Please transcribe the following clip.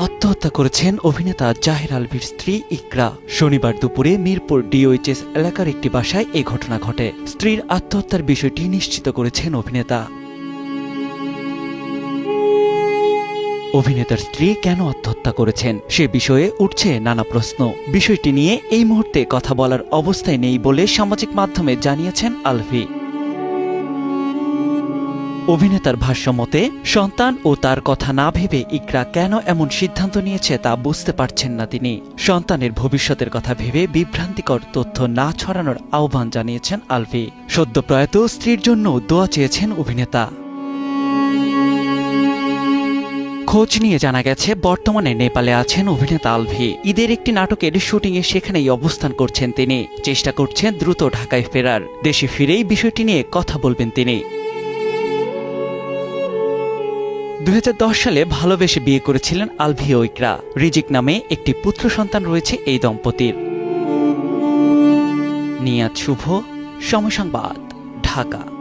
আত্মহত্যা করেছেন অভিনেতা জাহির আলভির স্ত্রী ইকরা। শনিবার দুপুরে মিরপুর ডিওএইচএস এলাকার একটি বাসায় এই ঘটনা ঘটে। স্ত্রীর আত্মহত্যার বিষয়টি নিশ্চিত করেছেন অভিনেতা। অভিনেতার স্ত্রী কেন আত্মহত্যা করেছেন সে বিষয়ে উঠছে নানা প্রশ্ন। বিষয়টি নিয়ে এই মুহূর্তে কথা বলার অবস্থায় নেই বলে সামাজিক মাধ্যমে জানিয়েছেন আলভি। অভিনেতার ভাষ্যমতে, সন্তান ও তার কথা না ভেবে ইকরা কেন এমন সিদ্ধান্ত নিয়েছে তা বুঝতে পারছেন না তিনি। সন্তানের ভবিষ্যতের কথা ভেবে বিভ্রান্তিকর তথ্য না ছড়ানোর আহ্বান জানিয়েছেন আলভি। সদ্য প্রয়াত স্ত্রীর জন্য দোয়া চেয়েছেন অভিনেতা। খোঁজ নিয়ে জানা গেছে বর্তমানে নেপালে আছেন অভিনেতা আলভি। ঈদের একটি নাটকের শুটিংয়ে সেখানেই অবস্থান করছেন তিনি। চেষ্টা করছেন দ্রুত ঢাকায় ফেরার। দেশে ফিরেই বিষয়টি নিয়ে কথা বলবেন তিনি। 2010 সালে ভালোবেসে বিয়ে করেছিলেন আলভি ও ইকরা। রিজিক নামে একটি পুত্র সন্তান রয়েছে এই দম্পতির। নিয়াত শুভ, সময় সংবাদ, ঢাকা।